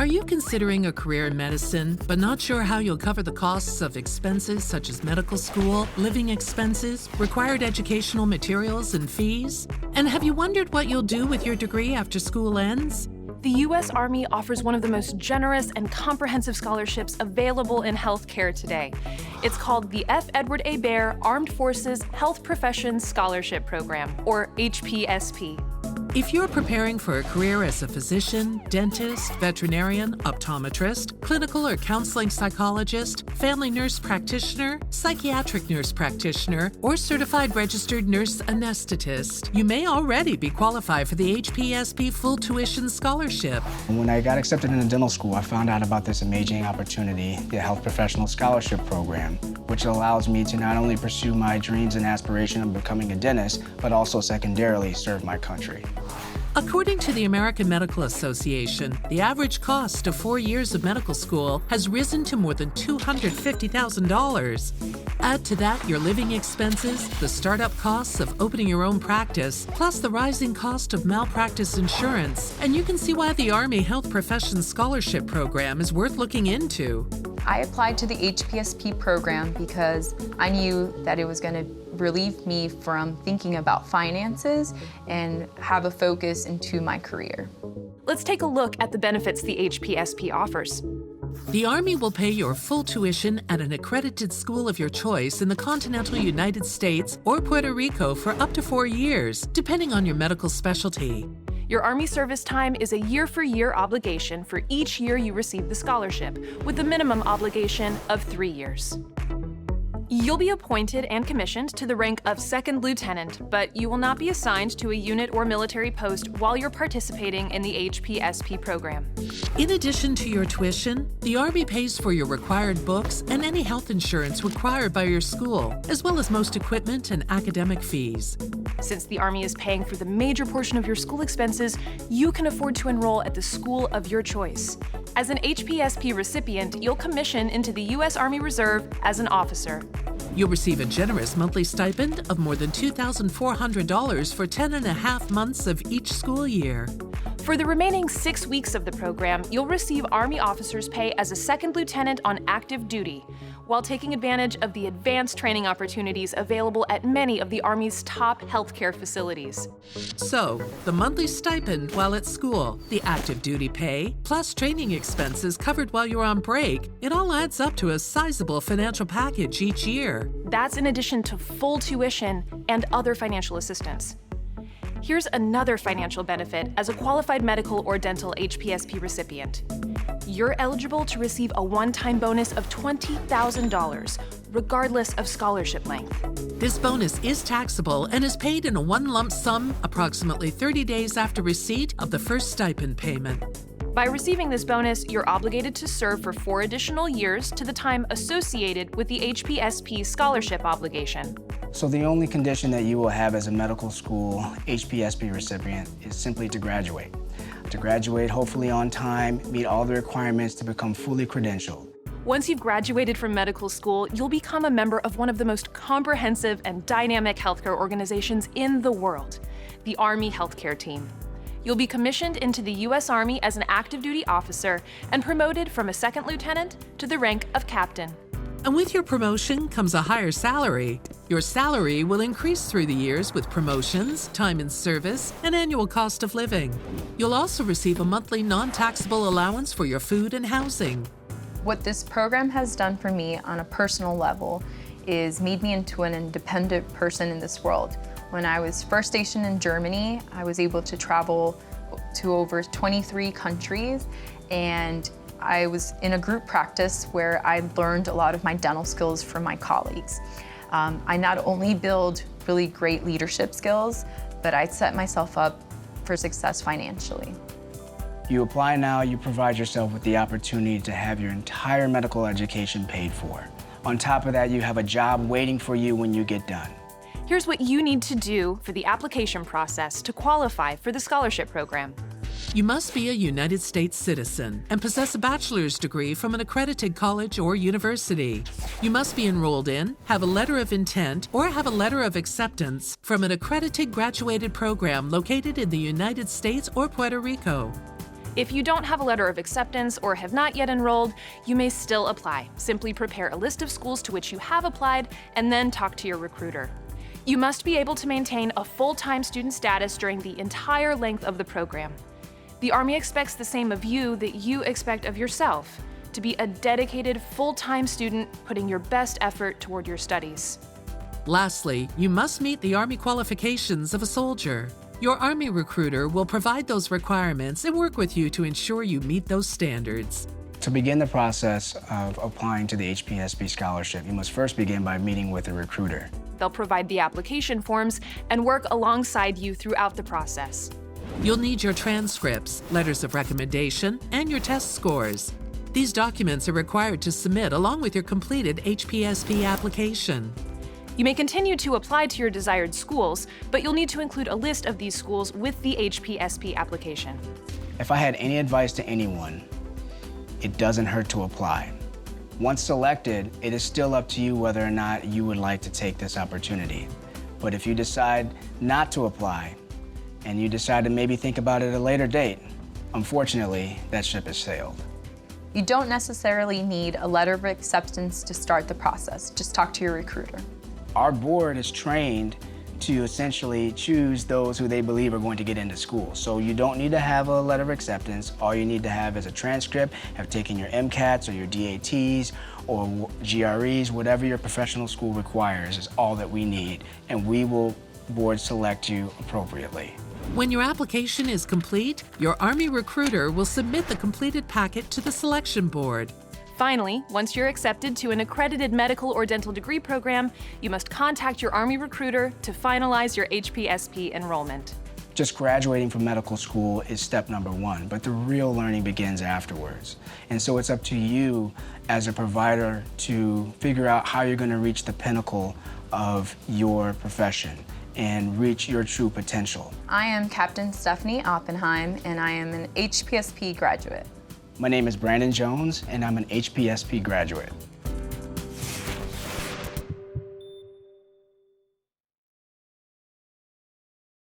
Are you considering a career in medicine, but not sure how you'll cover the costs of expenses such as medical school, living expenses, required educational materials, and fees? And have you wondered what you'll do with your degree after school ends? The U.S. Army offers one of the most generous and comprehensive scholarships available in healthcare today. It's called the F. Edward A. Baer Armed Forces Health Professions Scholarship Program, or HPSP. If you're preparing for a career as a physician, dentist, veterinarian, optometrist, clinical or counseling psychologist, family nurse practitioner, psychiatric nurse practitioner, or certified registered nurse anesthetist, you may already be qualified for the HPSP full tuition scholarship. When I got accepted into dental school, I found out about this amazing opportunity, the Health Professional Scholarship Program, which allows me to not only pursue my dreams and aspiration of becoming a dentist, but also secondarily serve my country. According to the American Medical Association, the average cost of 4 years of medical school has risen to more than $250,000. Add to that your living expenses, the startup costs of opening your own practice, plus the rising cost of malpractice insurance, and you can see why the Army Health Professions Scholarship Program is worth looking into. I applied to the HPSP program because I knew that it was going to relieve me from thinking about finances and have a focus into my career. Let's take a look at the benefits the HPSP offers. The Army will pay your full tuition at an accredited school of your choice in the continental United States or Puerto Rico for up to 4 years, depending on your medical specialty. Your Army service time is a year-for-year obligation for each year you receive the scholarship, with a minimum obligation of 3 years. You'll be appointed and commissioned to the rank of second lieutenant, but you will not be assigned to a unit or military post while you're participating in the HPSP program. In addition to your tuition, the Army pays for your required books and any health insurance required by your school, as well as most equipment and academic fees. Since the Army is paying for the major portion of your school expenses, you can afford to enroll at the school of your choice. As an HPSP recipient, you'll commission into the U.S. Army Reserve as an officer. You'll receive a generous monthly stipend of more than $2,400 for 10.5 months of each school year. For the remaining 6 weeks of the program, you'll receive Army officers' pay as a second lieutenant on active duty, while taking advantage of the advanced training opportunities available at many of the Army's top healthcare facilities. So, the monthly stipend while at school, the active duty pay, plus training expenses covered while you're on break, it all adds up to a sizable financial package each year. That's in addition to full tuition and other financial assistance. Here's another financial benefit as a qualified medical or dental HPSP recipient. You're eligible to receive a one-time bonus of $20,000, regardless of scholarship length. This bonus is taxable and is paid in a one lump sum approximately 30 days after receipt of the first stipend payment. By receiving this bonus, you're obligated to serve for 4 additional years to the time associated with the HPSP scholarship obligation. So the only condition that you will have as a medical school HPSP recipient is simply to graduate. To graduate hopefully on time, meet all the requirements to become fully credentialed. Once you've graduated from medical school, you'll become a member of one of the most comprehensive and dynamic healthcare organizations in the world, the Army Healthcare Team. You'll be commissioned into the U.S. Army as an active duty officer and promoted from a second lieutenant to the rank of captain. And with your promotion comes a higher salary. Your salary will increase through the years with promotions, time in service, and annual cost of living. You'll also receive a monthly non-taxable allowance for your food and housing. What this program has done for me on a personal level is made me into an independent person in this world. When I was first stationed in Germany, I was able to travel to over 23 countries, and I was in a group practice where I learned a lot of my dental skills from my colleagues. I not only build really great leadership skills, but I set myself up for success financially. You apply now, you provide yourself with the opportunity to have your entire medical education paid for. On top of that, you have a job waiting for you when you get done. Here's what you need to do for the application process to qualify for the scholarship program. You must be a United States citizen and possess a bachelor's degree from an accredited college or university. You must be enrolled in, have a letter of intent, or have a letter of acceptance from an accredited graduated program located in the United States or Puerto Rico. If you don't have a letter of acceptance or have not yet enrolled, you may still apply. Simply prepare a list of schools to which you have applied and then talk to your recruiter. You must be able to maintain a full-time student status during the entire length of the program. The Army expects the same of you that you expect of yourself, to be a dedicated full-time student putting your best effort toward your studies. Lastly, you must meet the Army qualifications of a soldier. Your Army recruiter will provide those requirements and work with you to ensure you meet those standards. To begin the process of applying to the HPSP scholarship, you must first begin by meeting with a recruiter. They'll provide the application forms and work alongside you throughout the process. You'll need your transcripts, letters of recommendation, and your test scores. These documents are required to submit along with your completed HPSP application. You may continue to apply to your desired schools, but you'll need to include a list of these schools with the HPSP application. If I had any advice to anyone, it doesn't hurt to apply. Once selected, it is still up to you whether or not you would like to take this opportunity. But if you decide not to apply, and you decide to maybe think about it at a later date, unfortunately, that ship has sailed. You don't necessarily need a letter of acceptance to start the process. Just talk to your recruiter. Our board is trained to essentially choose those who they believe are going to get into school. So you don't need to have a letter of acceptance. All you need to have is a transcript, have taken your MCATs or your DATs or GREs, whatever your professional school requires is all that we need. And we will board select you appropriately. When your application is complete, your Army recruiter will submit the completed packet to the selection board. Finally, once you're accepted to an accredited medical or dental degree program, you must contact your Army recruiter to finalize your HPSP enrollment. Just graduating from medical school is step number one, but the real learning begins afterwards. And so it's up to you as a provider to figure out how you're going to reach the pinnacle of your profession and reach your true potential. I am Captain Stephanie Oppenheim, and I am an HPSP graduate. My name is Brandon Jones, and I'm an HPSP graduate.